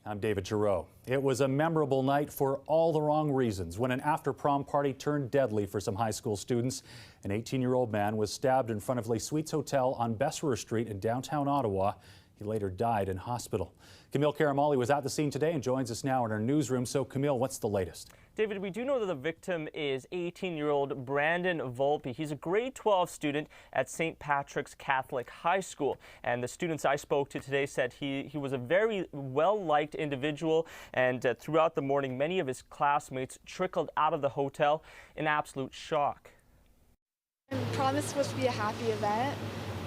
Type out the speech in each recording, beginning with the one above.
I'm David Giroux. It was a memorable night for all the wrong reasons when an after-prom party turned deadly for some high school students. An 18-year-old man was stabbed in front of Les Suites Hotel on Besserer Street in downtown Ottawa. He later died in hospital. Camille Karamali was at the scene today and joins us now in our newsroom. So, Camille, what's the latest? David, we do know that the victim is 18-year-old Danny Volpi. He's a grade 12 student at St. Patrick's Catholic High School. And the students I spoke to today said he was a very well-liked individual. And throughout the morning, many of his classmates trickled out of the hotel in absolute shock. Prom is supposed to be a happy event,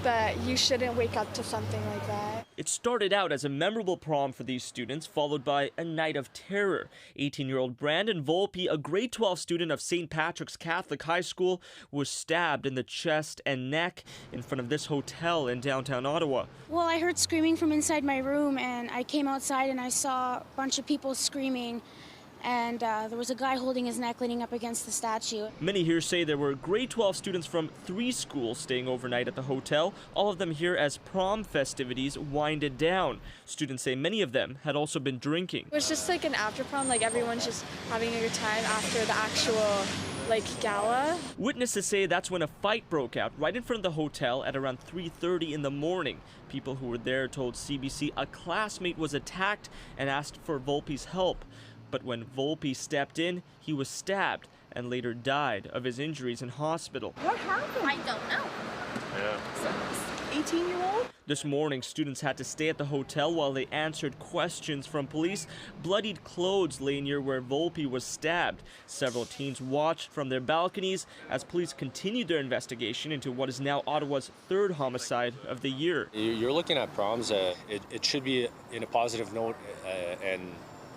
but you shouldn't wake up to something like that. It started out as a memorable prom for these students, followed by a night of terror. 18-year-old Danny Volpi, a grade 12 student of St. Patrick's Catholic High School, was stabbed in the chest and neck in front of this hotel in downtown Ottawa. Well, I heard screaming from inside my room, and I came outside and I saw a bunch of people screaming. And there was a guy holding his neck leaning up against the statue. Many here say there were grade 12 students from 3 schools staying overnight at the hotel, all of them here as prom festivities winded down. Students say many of them had also been drinking. It was just like an after prom, like everyone's just having a good time after the actual gala. Witnesses say that's when a fight broke out right in front of the hotel at around 3:30 in the morning. People who were there told CBC a classmate was attacked and asked for Volpi's help. But when Volpi stepped in, he was stabbed and later died of his injuries in hospital. What happened? I don't know. Yeah. 18-year-old? This morning, students had to stay at the hotel while they answered questions from police. Bloodied clothes lay near where Volpi was stabbed. Several teens watched from their balconies as police continued their investigation into what is now Ottawa's 3rd homicide of the year. You're looking at proms. It should be in a positive note, and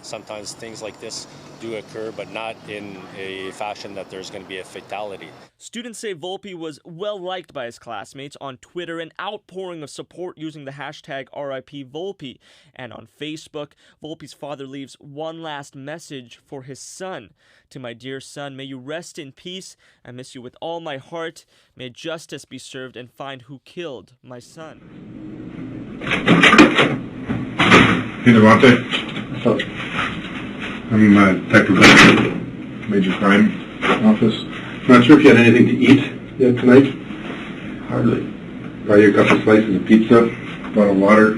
sometimes things like this do occur, but not in a fashion that there's going to be a fatality. Students say Volpi was well liked by his classmates on Twitter, an outpouring of support using the hashtag RIPVolpi. And on Facebook, Volpi's father leaves one last message for his son. To my dear son, may you rest in peace. I miss you with all my heart. May justice be served and find who killed my son. Hey, Devontay. I'm Detective Major Crime Office. I'm not sure if you had anything to eat yet tonight. Hardly. Buy you a couple slices of pizza, a bottle of water,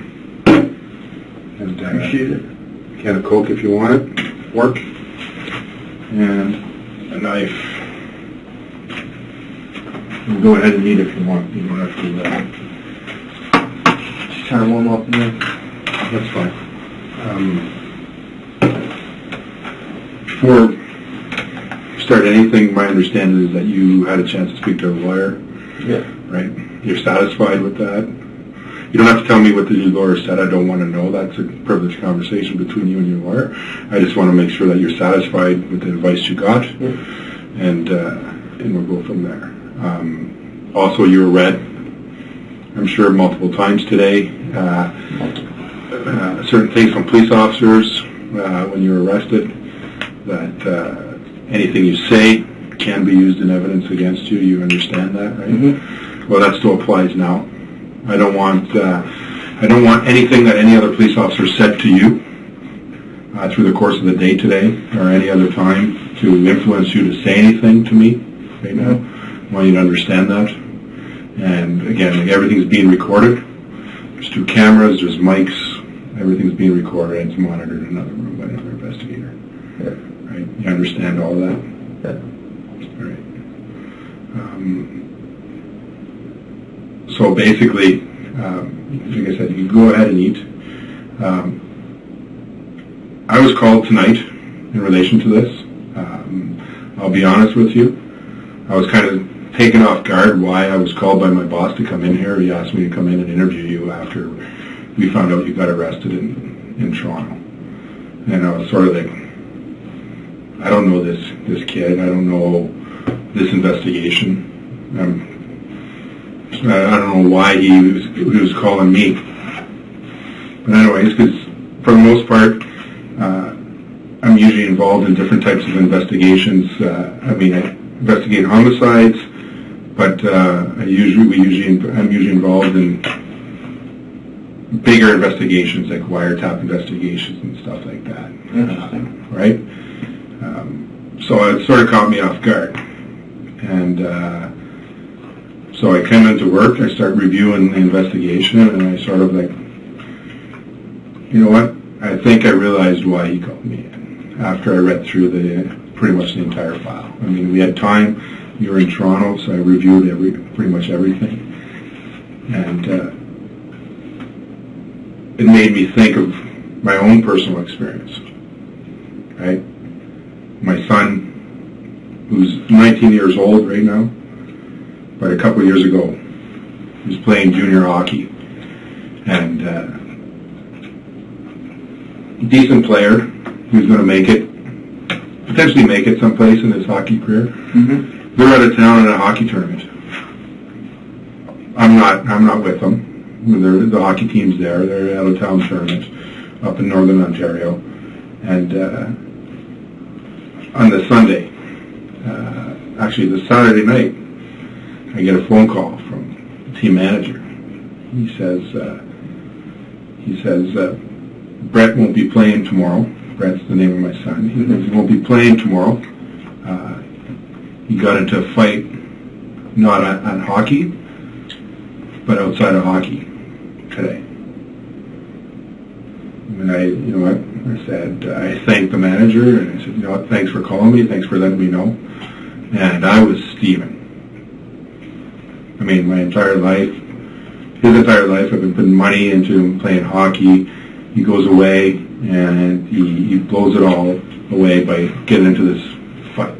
and appreciate it. A can of Coke if you want it, fork, and a knife. You can go ahead and eat if you want. You don't have to do that. Just kind of warm up in there. That's fine. Before you start anything, my understanding is that you had a chance to speak to a lawyer. Yeah. Right? You're satisfied with that? You don't have to tell me what the lawyer said. I don't want to know. That's a privileged conversation between you and your lawyer. I just want to make sure that you're satisfied with the advice you got, and we'll go from there. Also, you were read, I'm sure, multiple times today. Certain things from police officers when you were arrested, that anything you say can be used in evidence against you. You understand that, right? Mm-hmm. Well, that still applies now. I don't want anything that any other police officer said to you through the course of the day today or any other time to influence you to say anything to me right now. I want you to understand that. And again, everything's being recorded. There's 2 cameras, there's mics, everything's being recorded and it's monitored in another room by another investigator. Yeah. Right? You understand all that? Yeah. All right. So basically, like I said, you can go ahead and eat. I was called tonight in relation to this. I'll be honest with you. I was kind of taken off guard why I was called by my boss to come in here. He asked me to come in and interview you after we found out you got arrested in Toronto. And I was sort of like, I don't know this kid. I don't know this investigation. I don't know why he was calling me. But anyways, because for the most part, I'm usually involved in different types of investigations. I investigate homicides, but I'm usually involved in bigger investigations like wiretap investigations and stuff like that. Interesting. Right? So it sort of caught me off guard. And so I came into work, I started reviewing the investigation, and I sort of like, you know what? I think I realized why he called me in after I read through pretty much the entire file. I mean, we had time. You were in Toronto, so I reviewed pretty much everything. And it made me think of my own personal experience, right? My son, who's 19 years old right now, but a couple of years ago, he was playing junior hockey. And decent player, he was going to make it, potentially make it someplace in his hockey career. Mm-hmm. They're out of town in a hockey tournament. I'm not with them. The hockey team's there. They're out of town tournament up in northern Ontario. And on the Sunday, actually the Saturday night, I get a phone call from the team manager. He says, Brett won't be playing tomorrow. Brett's the name of my son. He won't be playing tomorrow. He got into a fight, not on hockey, but outside of hockey today. And I said, I thanked the manager, and I said, you know what, thanks for calling me, thanks for letting me know. And I was Steven. I mean, his entire life, I've been putting money into him playing hockey. He goes away, and he blows it all away by getting into this fight.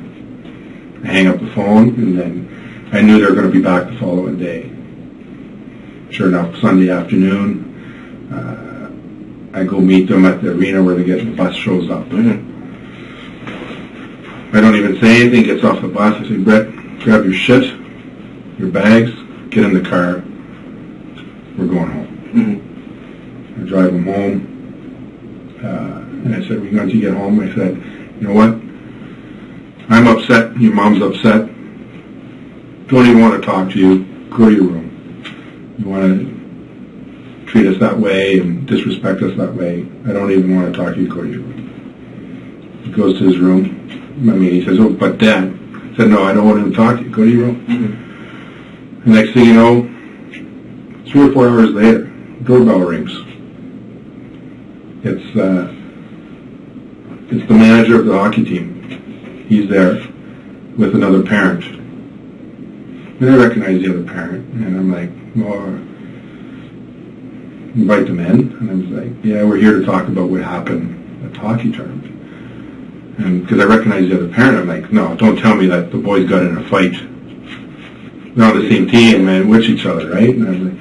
I hang up the phone, and then I knew they were going to be back the following day. Sure enough, Sunday afternoon, I go meet them at the arena where the bus shows up. Mm-hmm. I don't even say anything, gets off the bus. I say, Brett, grab your shit, your bags, get in the car. We're going home. Mm-hmm. I drive him home. And I said, once you get home, I said, you know what? I'm upset. Your mom's upset. Don't even want to talk to you. Go to your room. You want to treat us that way and disrespect us that way, I don't even want to talk to you. Go to your room. He goes to his room. He says, oh, but Dad. I said, no, I don't want him to talk to you. Go to your room. Mm-hmm. The next thing you know, 3 or 4 hours later, doorbell rings. It's the manager of the hockey team. He's there with another parent. And I recognize the other parent, and I'm like, well, invite them in. And I was like, yeah, we're here to talk about what happened at the hockey tournament. And because I recognize the other parent, I'm like, no, don't tell me that the boys got in a fight. They're on the same team and with each other, right? And I was like,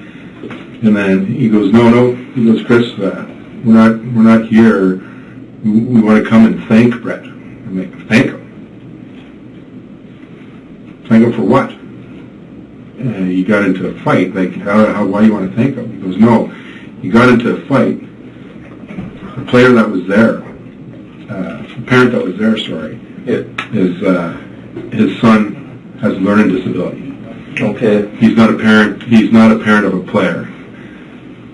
and then he goes, no. He goes, Chris, we're not here. We want to come and thank Brett. I'm like, thank him? Thank him for what? And he got into a fight. Like, why do you want to thank him? He goes, no. He got into a fight. The player that was there, the parent that was there, his son has a learning disability. Okay. He's not a parent of a player.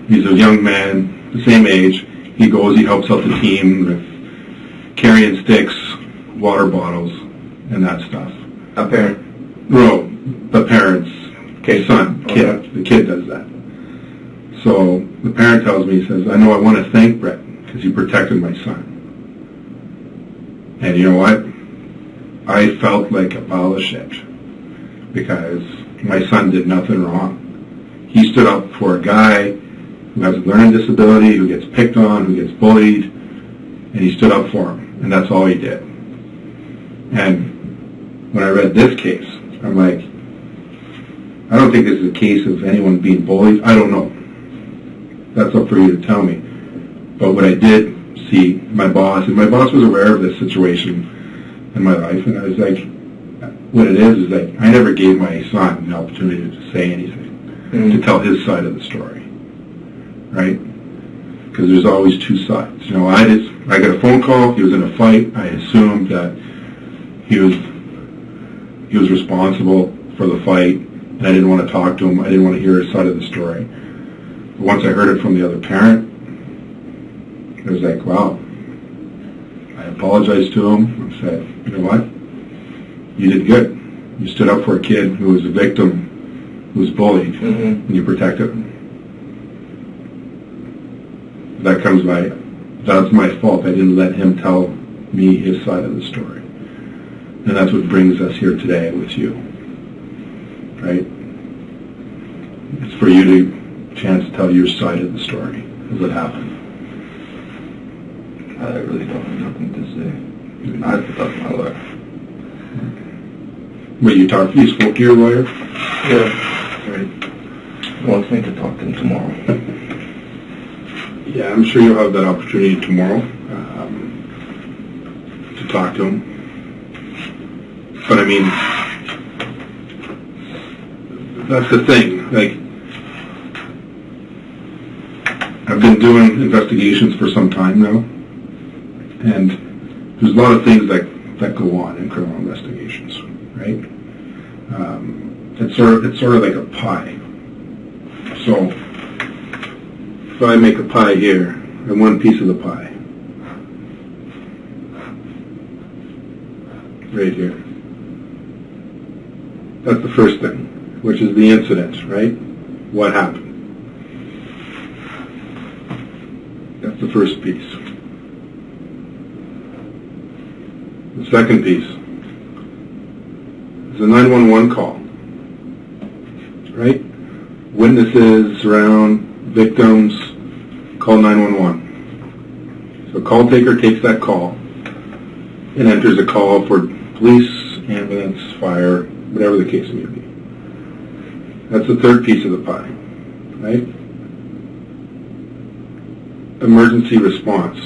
He's a young man, the same age. He goes, he helps out the team with carrying sticks, water bottles, and that stuff. A parent? No, the parent's son, kid. Okay. The kid does that. So the parent tells me, he says, I know I want to thank Brett because he protected my son. And you know what? I felt like a pile of shit because my son did nothing wrong. He stood up for a guy who has a learning disability, who gets picked on, who gets bullied, and he stood up for him, and that's all he did. And when I read this case, I'm like, I don't think this is a case of anyone being bullied. I don't know. That's up for you to tell me. But what I did see, my boss was aware of this situation in my life, and I was like, what it is like, I never gave my son the opportunity to say anything, to tell his side of the story, right? Because there's always two sides. You know, I got a phone call, he was in a fight, I assumed that he was responsible for the fight, and I didn't want to talk to him, I didn't want to hear his side of the story. Once I heard it from the other parent, I was like, wow. I apologized to him and said, you know what? You did good. You stood up for a kid who was a victim, who was bullied, and you protected him. That's my fault. I didn't let him tell me his side of the story. And that's what brings us here today with you. Right? It's for you to chance to tell your side of the story of what happened. I really don't have nothing to say. I have to talk to my lawyer. Wait, you spoke to your lawyer? Yeah. Right. He wants me to talk to him tomorrow. Yeah, I'm sure you'll have that opportunity tomorrow to talk to him. But I mean, that's the thing. Like, I've been doing investigations for some time now, and there's a lot of things that go on in criminal investigations, right? It's sort of like a pie. So if I make a pie here, and one piece of the pie, right here. That's the first thing, which is the incident, right? What happened? That's the first piece. The second piece is a 911 call, right? Witnesses around, victims, call 911. So a call taker takes that call and enters a call for police, ambulance, fire, whatever the case may be. That's the third piece of the pie, right? Emergency response.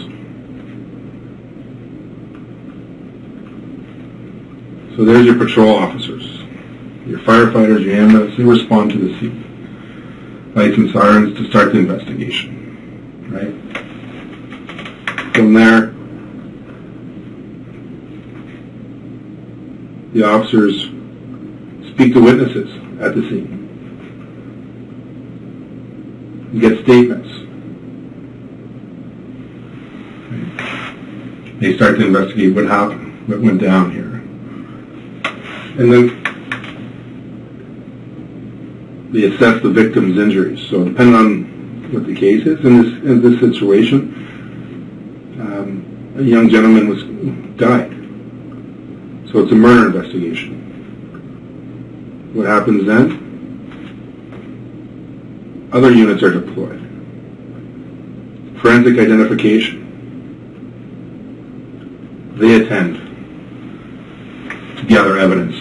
So there's your patrol officers, your firefighters, your ambulance, they respond to the scene. Lights and sirens to start the investigation, right? From there, the officers speak to witnesses at the scene. You get statements. They start to investigate what happened, what went down here. And then they assess the victim's injuries. So depending on what the case is, in this situation, a young gentleman died. So it's a murder investigation. What happens then? Other units are deployed. Forensic identification. They attend to gather evidence,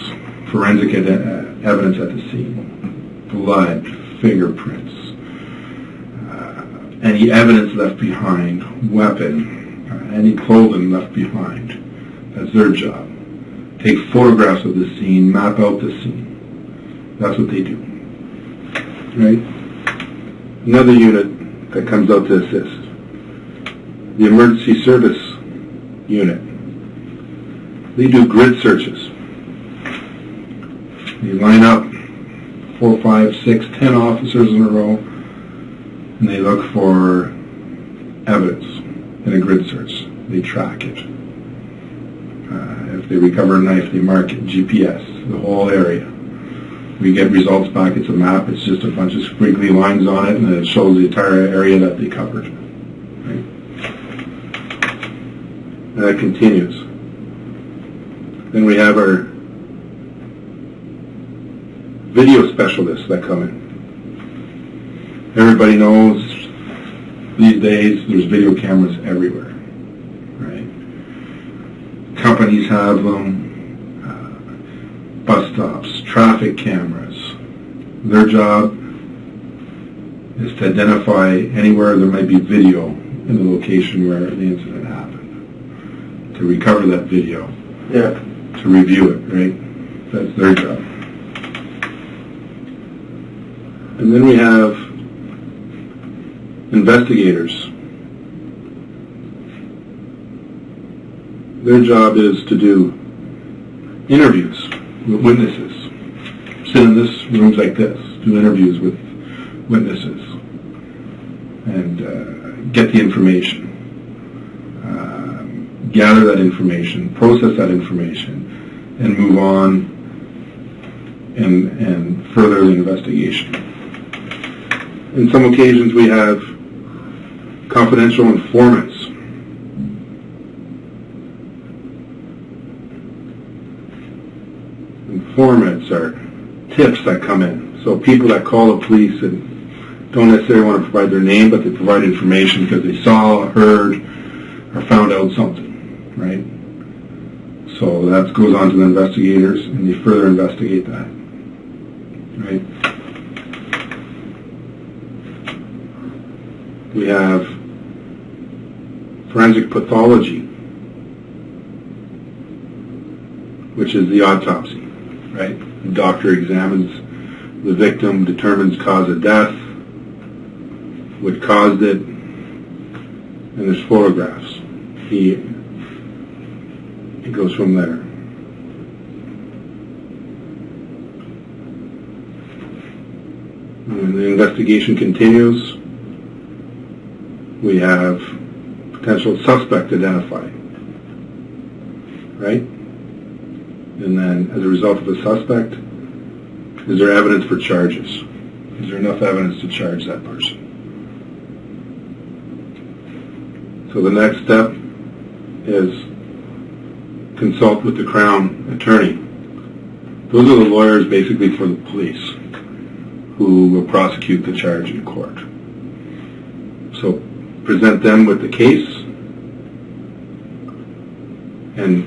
forensic evidence at the scene. Blood, fingerprints, any evidence left behind, weapon, any clothing left behind. That's their job. Take photographs of the scene, map out the scene. That's what they do, right? Another unit that comes out to assist, the emergency service unit. They do grid searches. They line up 4, 5, 6, 10 officers in a row, and they look for evidence in a grid search. They track it. If they recover a knife, they mark it, GPS, the whole area. We get results back. It's a map. It's just a bunch of squiggly lines on it, and it shows the entire area that they covered. Right? And that continues. Then we have our video specialists that come in. Everybody knows these days there's video cameras everywhere, right? Companies have them, bus stops, traffic cameras. Their job is to identify anywhere there might be video in the location where the incident happened, to recover that video, to review it, right? That's their job. And then we have investigators. Their job is to do interviews with witnesses. Sit in this rooms like this, do interviews with witnesses. get the information, gather that information, process that information, and move on and further the investigation. In some occasions we have confidential informants. Informants are tips that come in. So people that call the police and don't necessarily want to provide their name, but they provide information because they saw, heard, or found out something, right? So that goes on to the investigators, and they further investigate that, right? We have forensic pathology, which is the autopsy, right? The doctor examines the victim, determines cause of death, what caused it, and there's photographs. It goes from there. When the investigation continues, we have potential suspect identified, right? And then, as a result of the suspect, is there evidence for charges? Is there enough evidence to charge that person? So the next step is consult with the Crown Attorney. Those are the lawyers basically for the police who will prosecute the charge in court. So present them with the case, and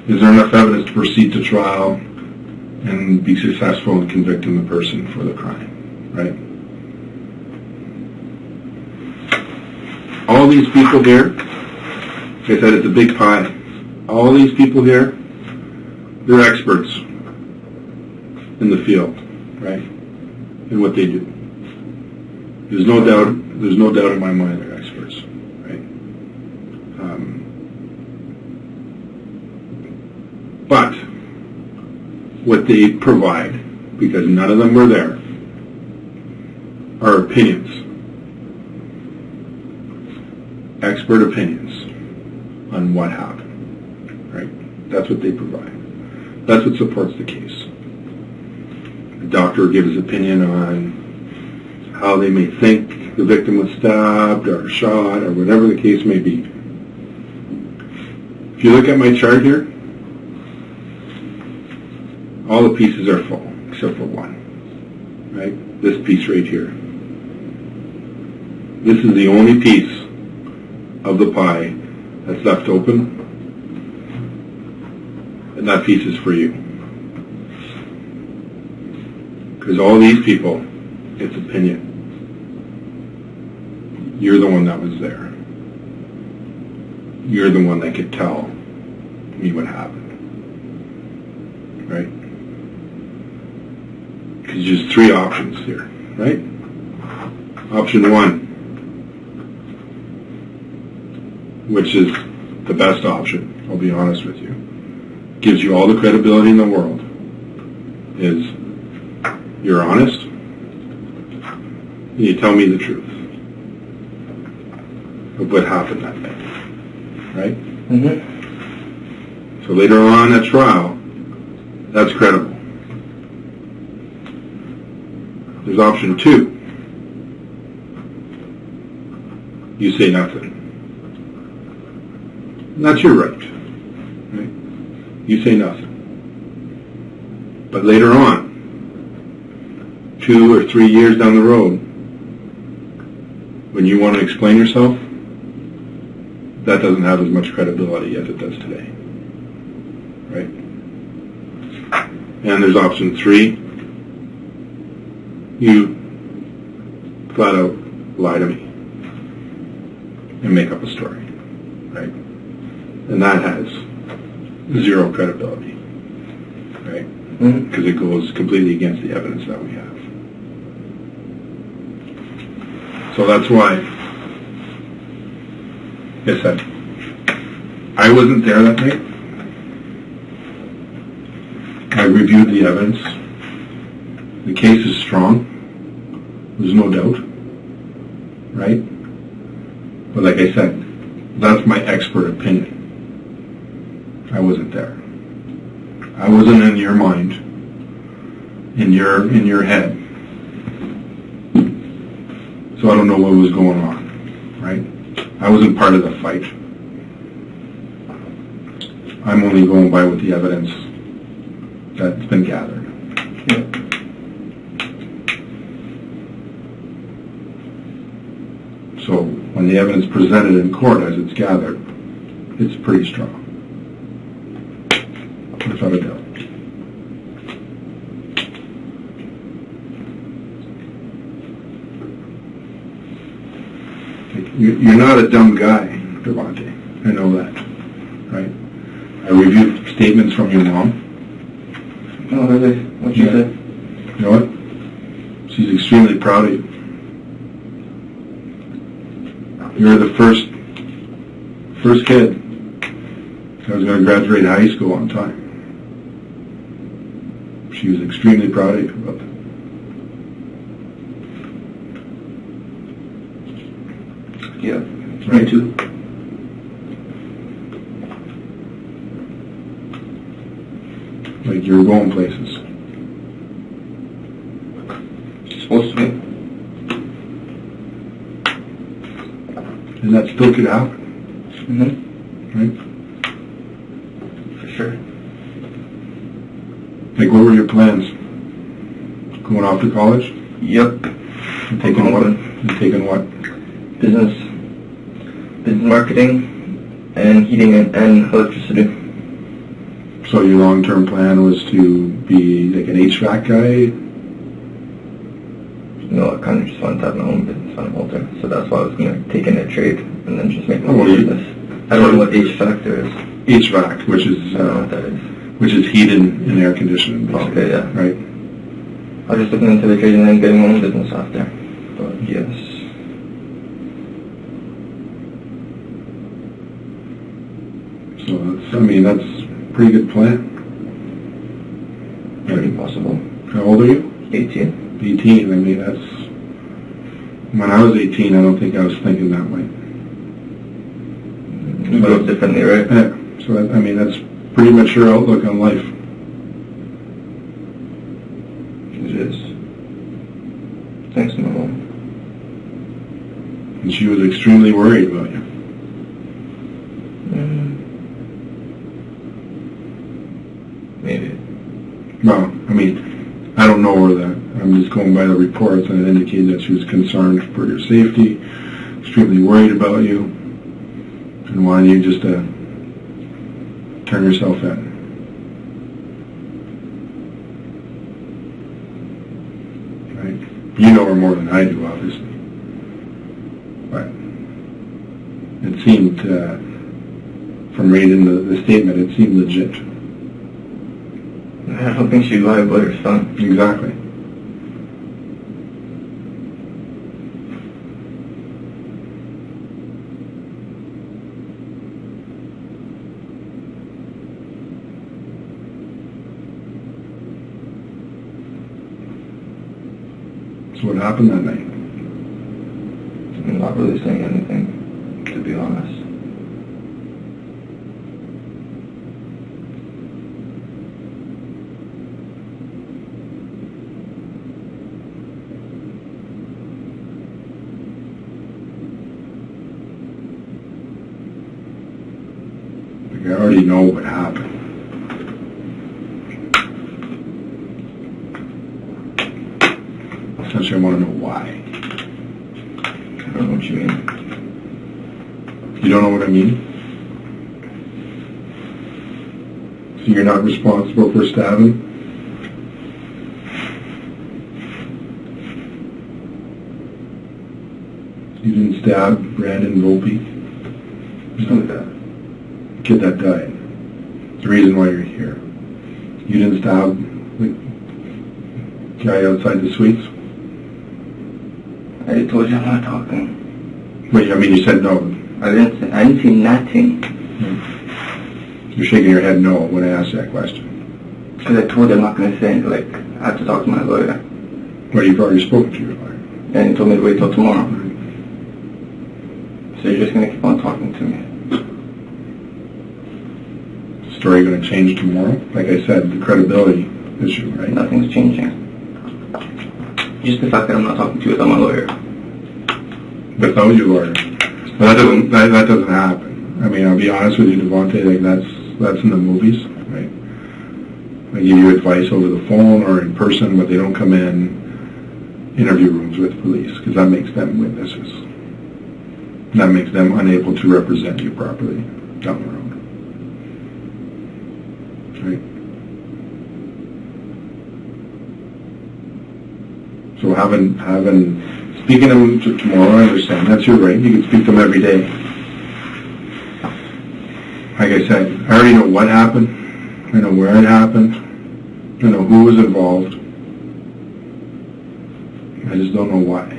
is there enough evidence to proceed to trial and be successful in convicting the person for the crime, right? All these people here, like I said, it's a big pie. All these people here, they're experts in the field, right? In what they do. There's no doubt in my mind they're experts, right? But what they provide, because none of them were there, are opinions. Expert opinions on what happened, right? That's what they provide. That's what supports the case. The doctor gives his opinion on how they may think the victim was stabbed or shot or whatever the case may be. If you look at my chart here, all the pieces are full except for one, right? This piece right here. This is the only piece of the pie that's left open, and that piece is for you. Because all these people, it's opinion. You're the one that was there. You're the one that could tell me what happened, right? Because there's three options here, right? Option one, which is the best option, I'll be honest with you, gives you all the credibility in the world, is you're honest, and you tell me the truth of what happened that night, right? Mm-hmm. So later on at trial, that's credible. There's option two. You say nothing. And that's your right. You say nothing. But later on, 2 or 3 years down the road, when you want to explain yourself, that doesn't have as much credibility as it does today. Right? And there's option 3. You flat out lie to me and make up a story. Right? And that has zero credibility, right? Because it goes completely against the evidence that we have. So that's why I said, I wasn't there that night. I reviewed the evidence. The case is strong. There's no doubt, right? But like I said, that's my expert opinion. I wasn't there. I wasn't in your mind, in your head. So I don't know what was going on, right? I wasn't part of the fight. I'm only going by with the evidence that's been gathered. Yeah. So when the evidence presented in court as it's gathered, it's pretty strong. Without a doubt. You're not a dumb guy, Devontay. I know that, right? I reviewed statements from your mom. Oh, really? What'd she say? You know what? She's extremely proud of you. You're the first kid that was going to graduate high school on time. She was extremely proud of you about that. Yeah, Right? me too. Like you're going places. She's supposed to be. And that still could happen, Mm-hmm. right? For sure. Like what were your plans? Going off to college? Yep. And taking what? And taking what? Business marketing, and heating and electricity. So your long-term plan was to be like an HVAC guy? No, I kind of just wanted to have my own business on Walter, so that's why I was going to take in a trade and then just make my Oh, own you- business. I don't know what HVAC there is. HVAC, which is I don't know what that is. which is heated and air conditioning, basically. Okay, yeah. Right. I was just looking into the trade and then getting my own business out there. But yes. So that's a pretty good plan. Pretty possible. How old are you? 18. 18. I mean, that's when I was 18. I don't think I was thinking that way. You grew up differently, right? Yeah. So that's pretty mature outlook on life. It is. Thanks, my mom. And she was extremely worried about you. Maybe. Well, I mean, I don't know her that. I'm just going by the reports, and it indicated that she was concerned for your safety, extremely worried about you, and wanted you just to turn yourself in. Right? You know her more than I do, obviously. But it seemed, from reading the statement, it seemed legit. I don't think she'd lie about her son. Exactly. So what happened that night? I'm not really saying anything, to be honest. Like I already know what happened. Essentially, I want to know why. I don't know what you mean. You don't know what I mean? So you're not responsible for stabbing? You didn't stab Brandon Volpi? Who's that? Kid that died. The reason why you're here. You didn't stab the guy outside the suites? I told you I'm not talking. Wait, I mean, you said no. I didn't see nothing. You're shaking your head no when I asked that question. Because I told you I'm not going to say anything. Like, I have to talk to my lawyer. Well, you've already spoken to your lawyer. And he told me to wait till tomorrow. So you're just going to keep on talking to me? Story going to change tomorrow? Like I said, the credibility issue, right? Nothing's changing. Just the fact that I'm not talking to you without my lawyer. Without your lawyer. That doesn't happen. I mean, I'll be honest with you, Devontay, like that's in the movies, right? They give you advice over the phone or in person, but they don't come in interview rooms with police because that makes them witnesses. That makes them unable to represent you properly down the road. Right? So speaking to them tomorrow, I understand. That's your right. You can speak to them every day. Like I said, I already know what happened. I know where it happened. I know who was involved. I just don't know why.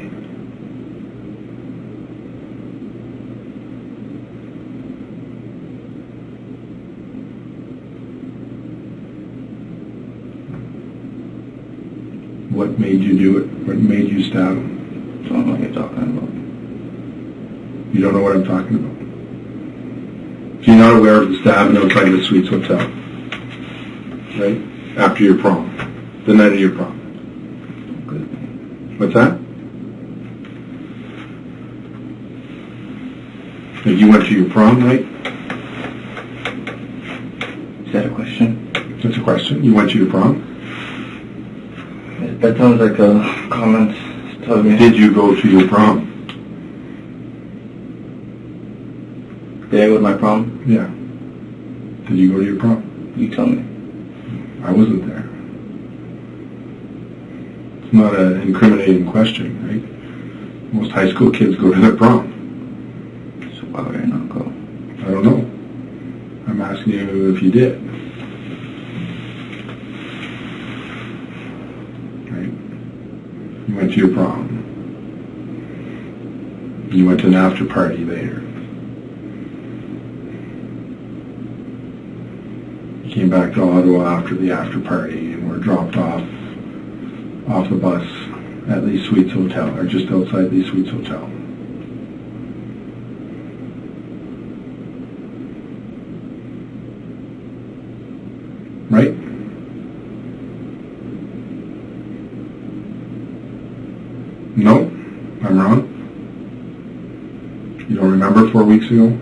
What made you do it? What made you stab him? I don't know what you're talking about. You don't know what I'm talking about. So you're not aware of the stabbing outside the Suites Hotel, right? After your prom, the night of your prom. Good. What's that? If you went to your prom night? Is that a question? That's a question. You went to your prom? That sounds like a comment. Tell me. Did you go to your prom? Did I go to my prom? Yeah. Did you go to your prom? You tell me. I wasn't there. It's not an incriminating question, right? Most high school kids go to their prom. So why would I not go? I don't know. I'm asking you if you did. Right? You went to your prom. You went to an after party later. You came back to Ottawa after the after party and were dropped off the bus at Lee Suites Hotel, or just outside Lee Suites Hotel. Right? No? I'm wrong? You don't remember 4 weeks ago?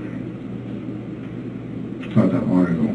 It's not that long ago.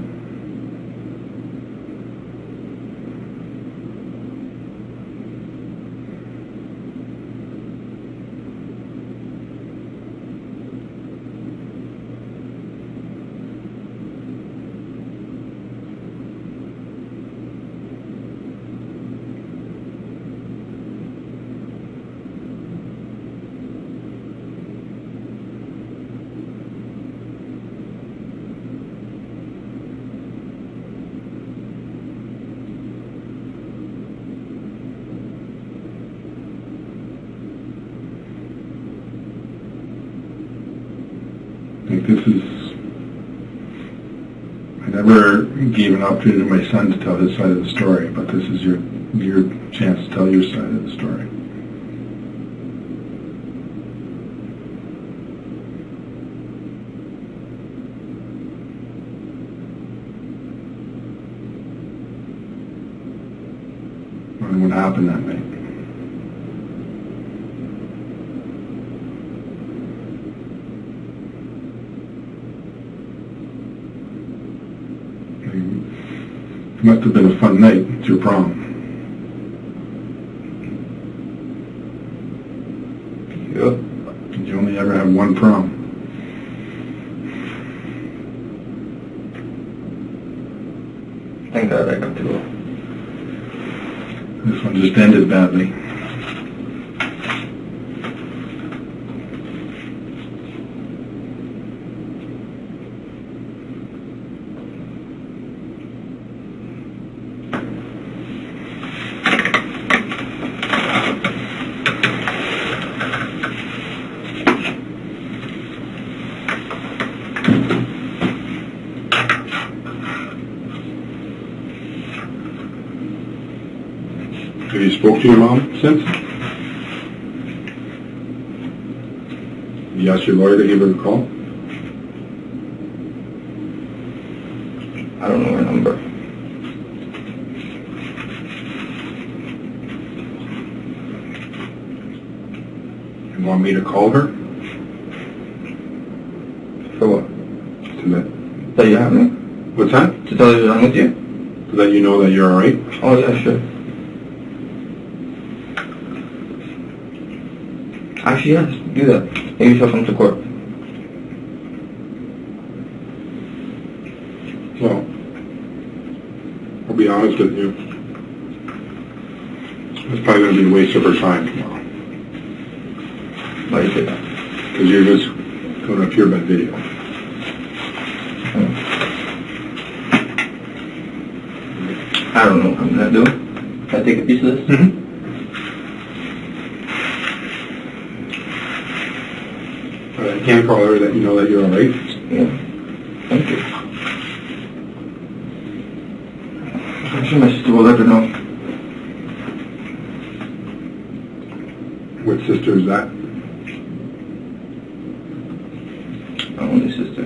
I never gave an opportunity to my son to tell his side of the story, but this is your chance to tell your side of the story. And what happened that night? It must have been a fun night. It's your prom. Yeah. Did you only ever have one prom? Thank God I got to go. This one just ended badly. Have you spoke to your mom since? You You asked your lawyer to give her a call? I don't know her number. You want me to call her? For what? To let, That you have me? what's that? To tell you that I'm with you? To let you know that you're alright? Oh, yeah, sure. Actually, yes, do that. Maybe she'll come to court. Well, I'll be honest with you. It's probably going to be a waste of her time tomorrow. Why do you say that? Because you're just going to appear by video. I don't know what I'm gonna do. Can I take a piece of this? Mm-hmm. But I can call her that you know that you're alright. Yeah. Thank you. I'm sure my sister will let her know. What sister is that? My only sister.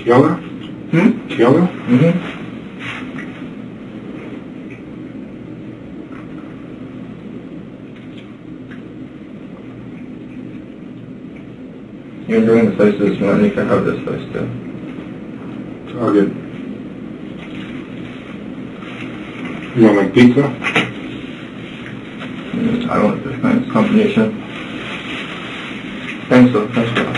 Kiala? Kiala? Mm-hmm. You're enjoying the places, man. You can have this place too. It's all good. You want like pizza? I don't like this kind of combination. Thanks though. Thanks for that.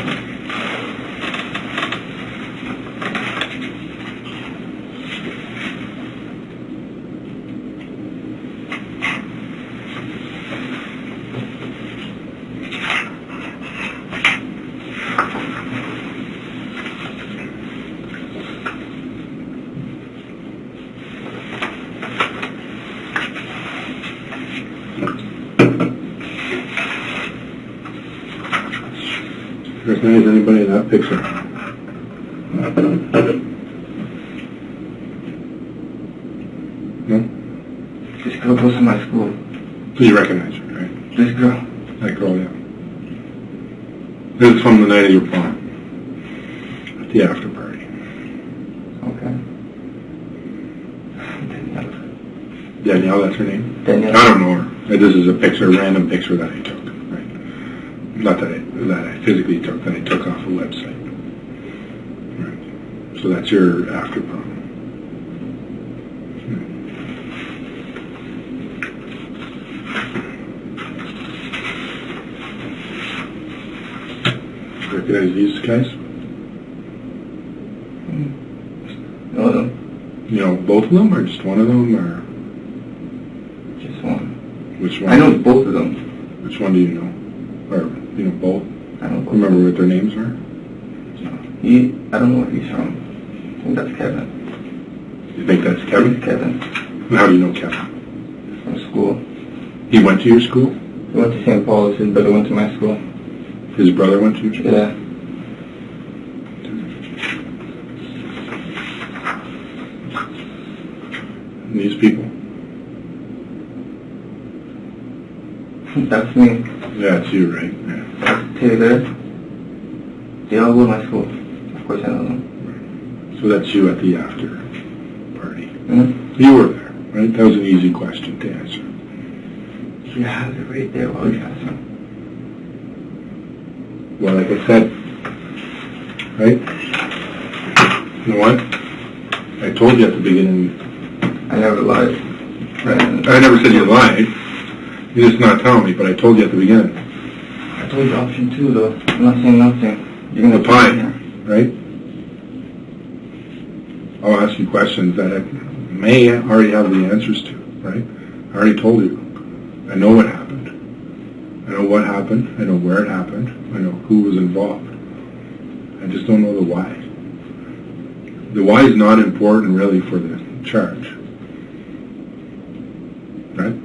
Recognize anybody in that picture? No? This girl goes to my school. So you recognize her, right? This girl. That girl, yeah. This is from the night of your prom. At the after party. Okay. Danielle, that's her name? Danielle. I don't know her. This is a picture, a random picture that I took. Right? Not that I physically took, that I took off a website. Right. So that's your after prom. Recognize these guys? Know them? You know both of them, or just one of them, or Just one. which one? I know both of them. Which one do you know? Or you know both? I know both. Remember what their names were? I don't know where he's from. I think that's Kevin. You think that's Kevin? Kevin. How do you know Kevin? From school. He went to your school? He went to St. Paul's. His brother went to my school. His brother went to your school? Yeah. And these people? That's me. Yeah, it's you, right? Yeah. That's Taylor. They all go to my school. Of course I know them. So that's you at the after party. Mm-hmm. You were there, right? That was an easy question to answer. You have it right there while you ask them. Well, like I said, right? You know what? I told you at the beginning. I never lied. Right. I never said you lied. You're just not telling me, but I told you at the beginning. I told you option 2 though. I'm not saying nothing. You're The gonna pie, right? I'll ask you questions that I may already have the answers to, right? I already told you. I know what happened. I know what happened. I know where it happened. I know who was involved. I just don't know the why. The why is not important really for the charge. Right?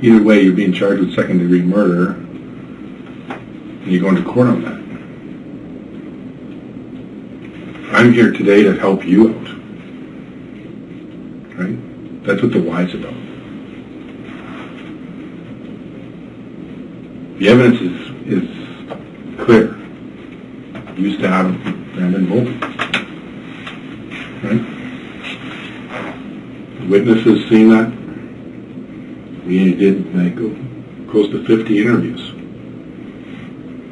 Either way, you're being charged with second-degree murder, and you're going to court on that. I'm here today to help you out. Right? That's what the why's about. The evidence is clear. You used to have Danny Volpi, right? The witnesses seen that. We did like close to 50 interviews.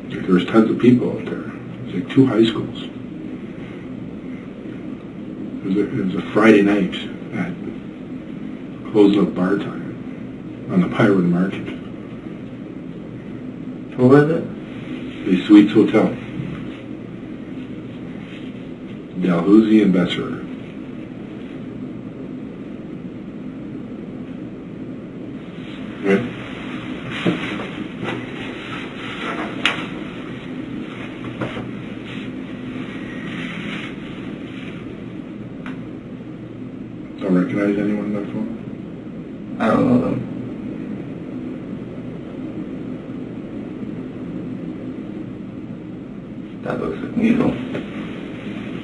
Like, there was tons of people out there. It was like 2 high schools. It was a Friday night at close of bar time on the Pirate Market. What was it? The Suites Hotel. Dalhousie and Besserer. Right? Don't recognize anyone on that phone? I don't know them. That looks like me though.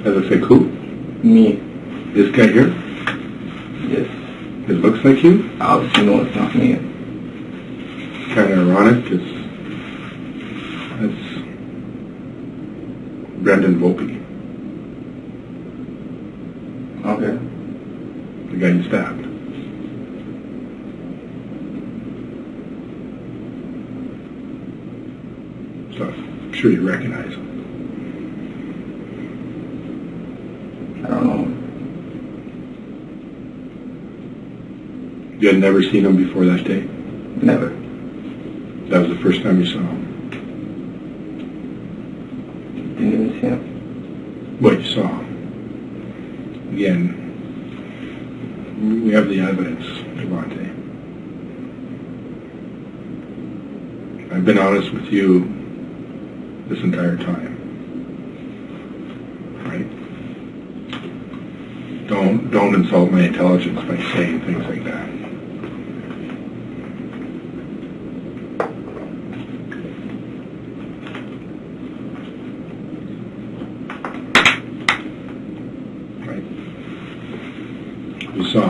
Does it say who? Me. This guy here? Yes. It looks like you? Obviously no, it's not me. It's kind of ironic because that's Brendan Volpi, Okay. the guy you stabbed. So I'm sure you recognize him. I don't know. You had never seen him before that day? Never. That was the first time you saw him? Didn't even see him. What you saw? Again, we have the evidence, Devontay. I've been honest with you this entire time, right? Don't insult my intelligence by saying things like that. Right? You saw.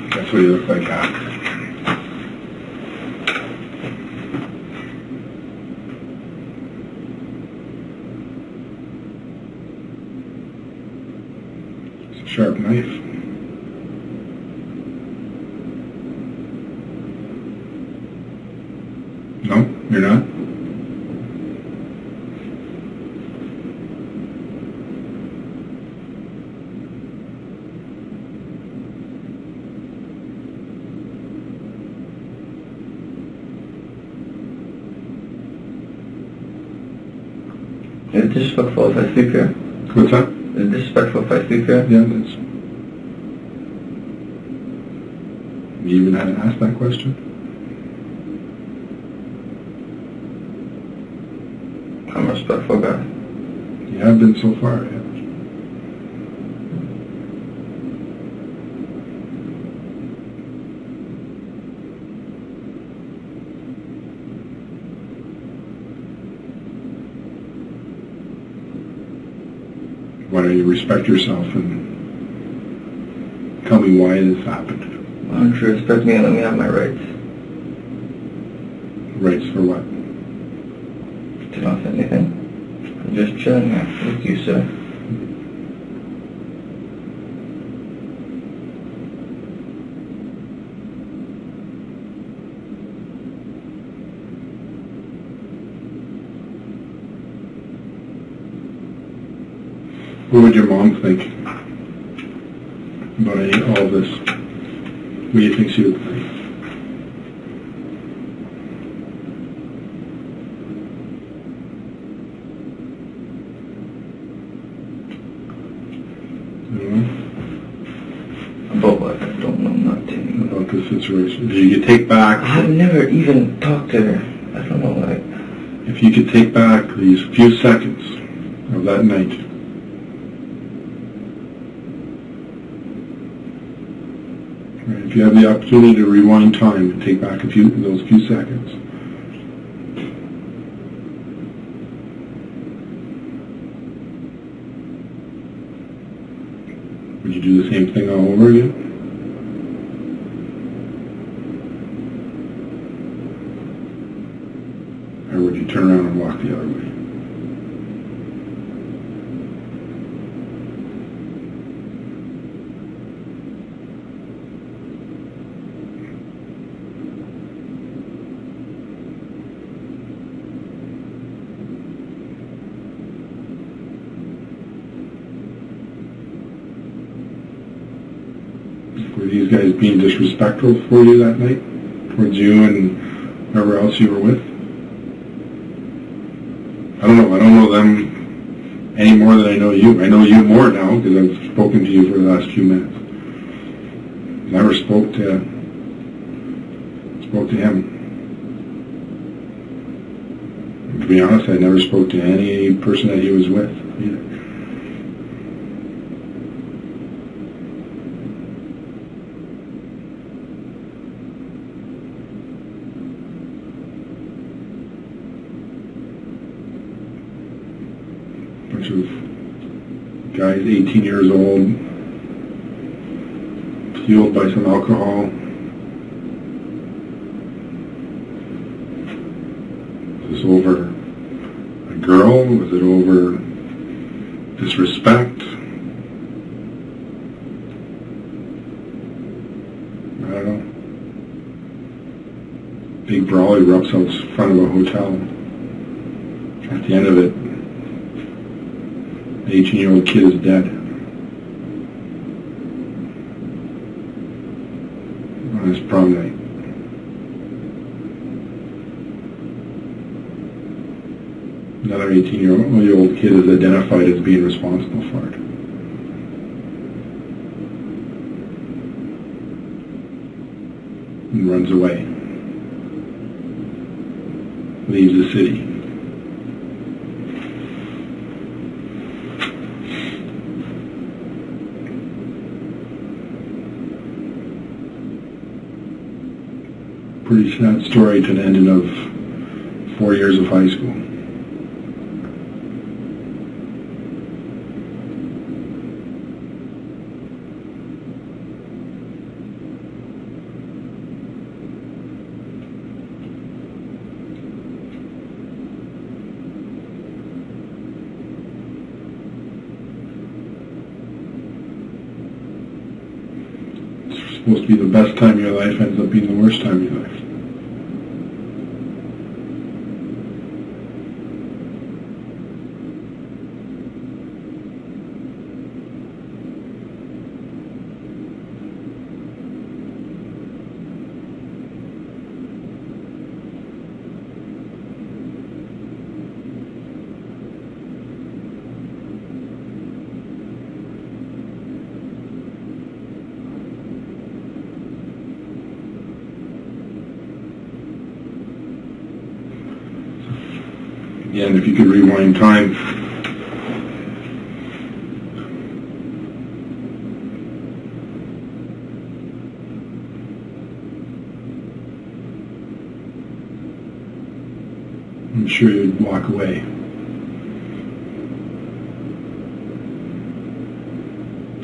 That's what he looked like after. It's a sharp knife. No, you're not? It's disrespectful if I sleep here. What's that? It's disrespectful if I sleep here. Yeah, that's... You even had to ask that question? I'm a respectful guy. You have been so far, yeah. Why don't you respect yourself and tell me why this happened? Why don't you respect me and let me have my rights? Rights for what? To not say anything. I'm just chilling here with you, sir. What would your mom think about all of this? What do you think she would think? About what? I don't know nothing. About this situation. If you could take back... I've never even talked to her. I don't know, like... If you could take back these few seconds of that night Right, if you have the opportunity to rewind time and take back those few seconds. Would you do the same thing all over again? Or would you turn around and walk the other way? Were these guys being disrespectful for you that night? Towards you and whoever else you were with? I don't know them any more than I know you. I know you more now because I've spoken to you for the last few minutes. Never spoke to him. And to be honest, I never spoke to any person that he was with either. Bunch of guys 18 years old, fueled by some alcohol. Was this over a girl? Was it over disrespect? I don't know. Big brawl erupts out front of a hotel. At the end of it, the 18-year-old kid is dead. On his prom night. Another 18-year-old kid is identified as being responsible for it. And runs away. Leaves the city. Pretty sad story to the ending of 4 years of high school. It's supposed to be the best time of your life, ends up being the worst time of your life. Again, if you could rewind time, I'm sure you'd walk away.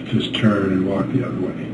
Just turn and walk the other way.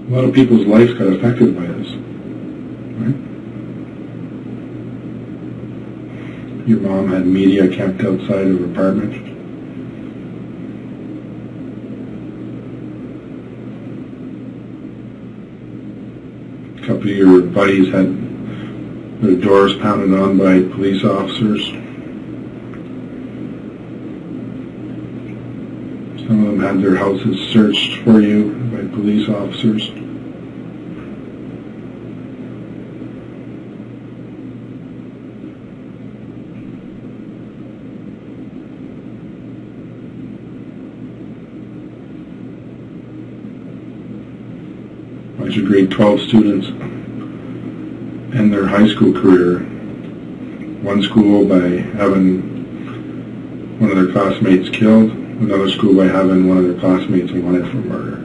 A lot of people's lives got affected by this, right? Your mom had media kept outside of her apartment. A couple of your buddies had Their doors pounded on by police officers. Some of them had their houses searched for you by police officers. A bunch of grade 12 students end their high school career. One school by having one of their classmates killed, another school by having one of their classmates wanted for murder.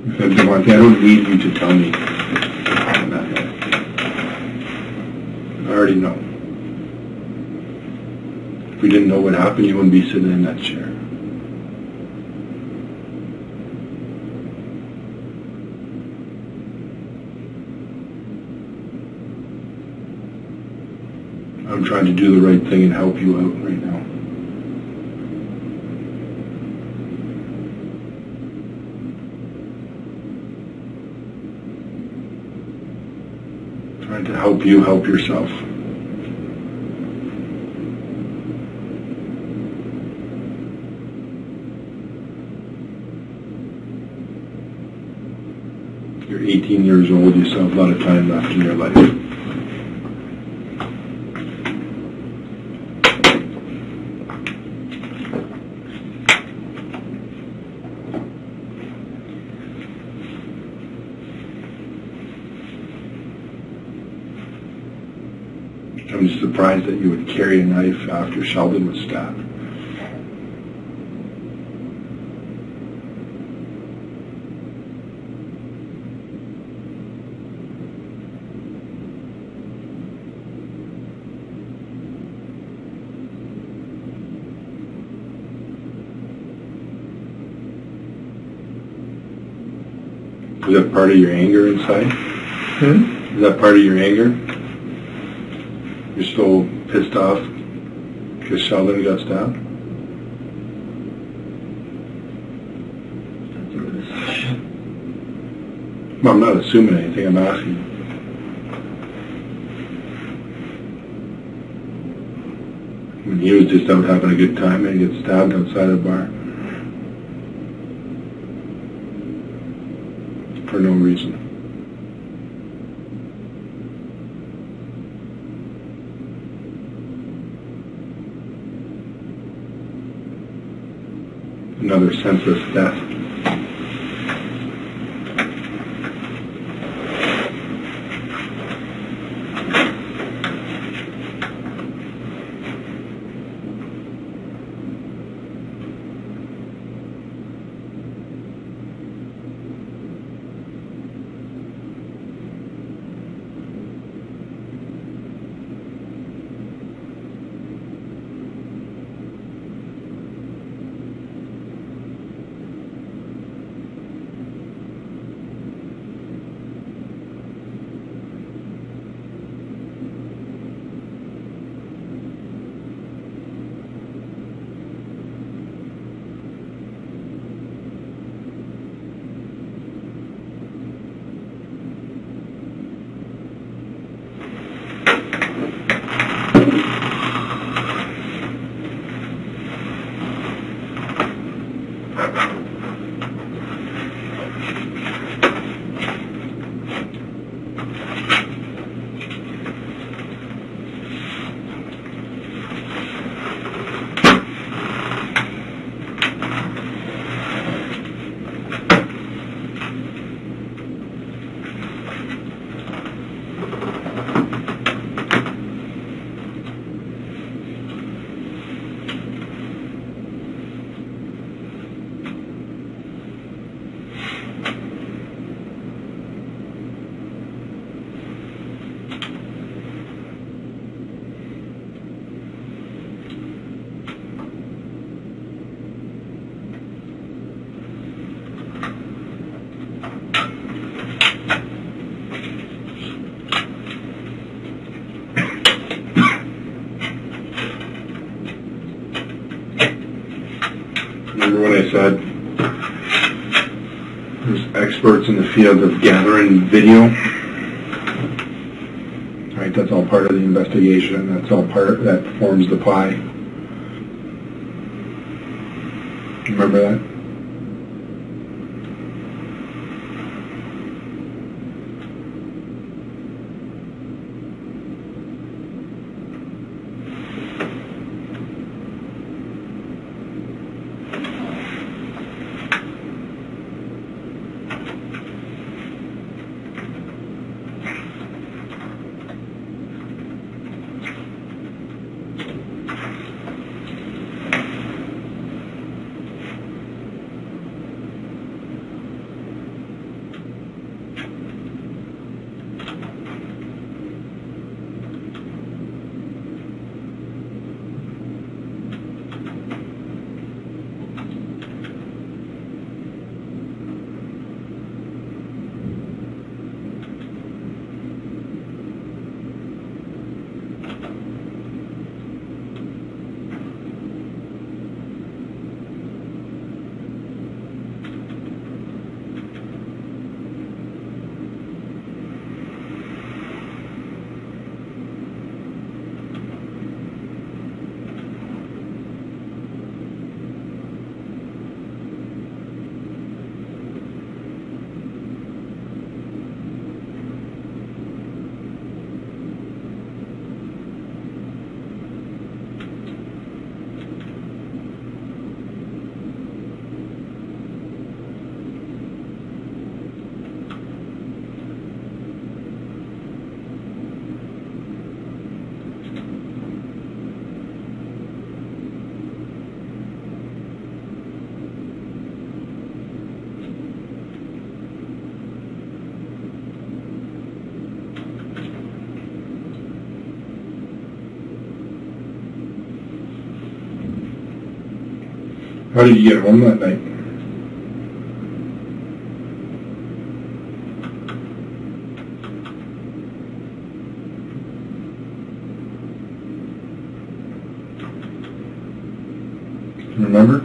I said, Devontay, I don't need you to tell me. I already know. If we didn't know what happened, you wouldn't be sitting in that chair. I'm trying to do the right thing and help you out right now. Trying to help you help yourself. You're 18 years old, you still have a lot of time left in your life. I'm just surprised that you would carry a knife after Sheldon was stabbed. Is that part of your anger inside? Is that part of your anger? You're still pissed off because Sheldon got stabbed? Well, I'm not assuming anything, I'm asking. When he was just out having a good time and he gets stabbed outside a bar. For no reason. Another senseless death. the field of gathering video. Right, that's all part of the investigation. That's all part that forms the pie. Remember that? How did you get home that night? Remember?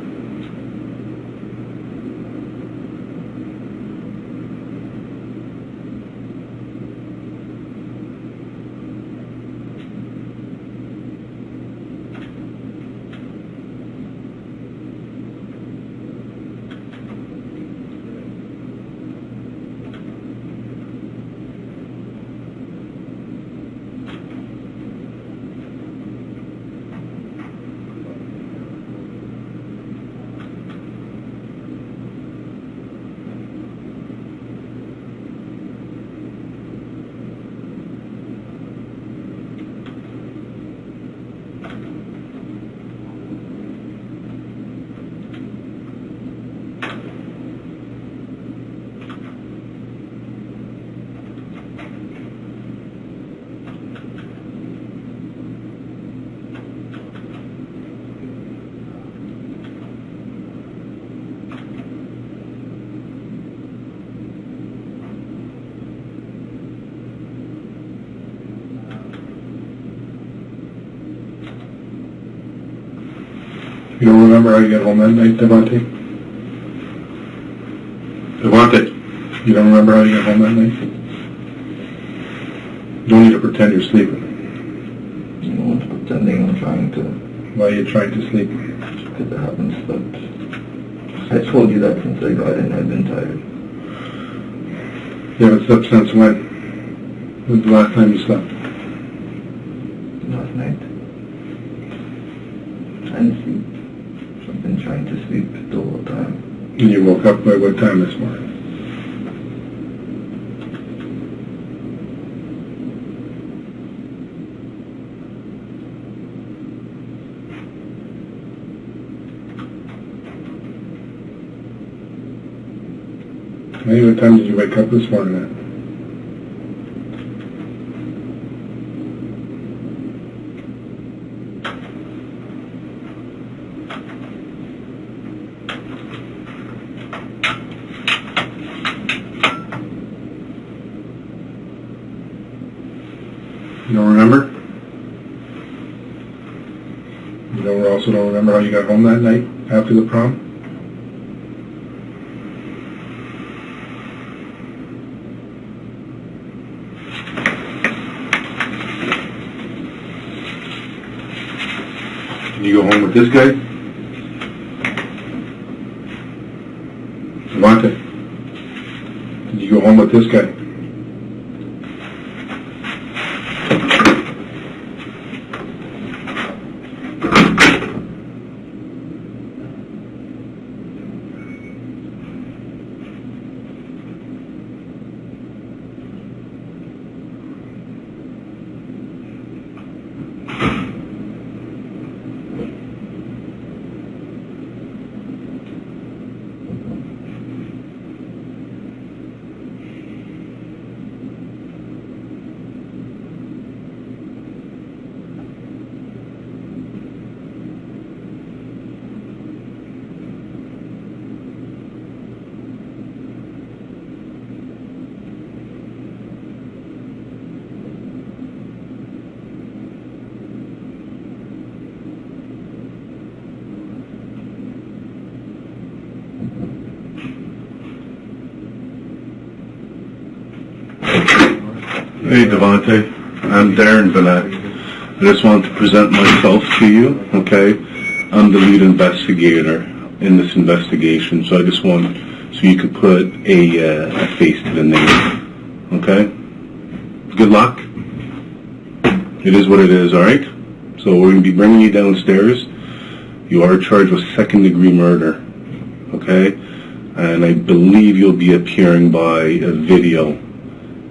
You don't remember how you got home that night, Devontay? Devontay, you don't remember how you got home that night? You don't need to pretend you're sleeping. No one's pretending I'm trying to. Why are you trying to sleep? Because I haven't slept. I told you that since I got in, I've been tired. You haven't slept since when? When's the last time you slept? Last night. I didn't sleep. I've been trying to sleep the whole time. And you woke up by what time this morning? Hey, what time did you wake up this morning at? You don't remember? You also don't remember how you got home that night after the prom? Did you go home with this guy? Devontay, did you go home with this guy? Hey Devontay, I'm Darren Bennett. I just want to present myself to you, okay? I'm the lead investigator in this investigation, so I just want, so you could put a face to the name, okay? Good luck. It is what it is, alright? So we're going to be bringing you downstairs. You are charged with second-degree murder, okay? And I believe you'll be appearing by a video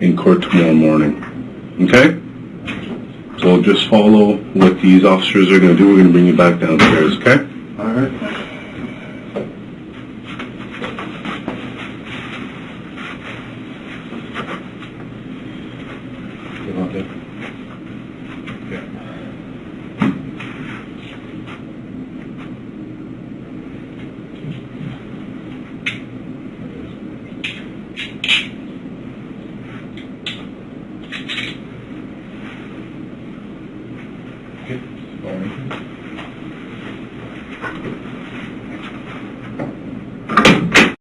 in court tomorrow morning. Okay? So just follow what these officers are going to do. We're going to bring you back downstairs, okay? All right.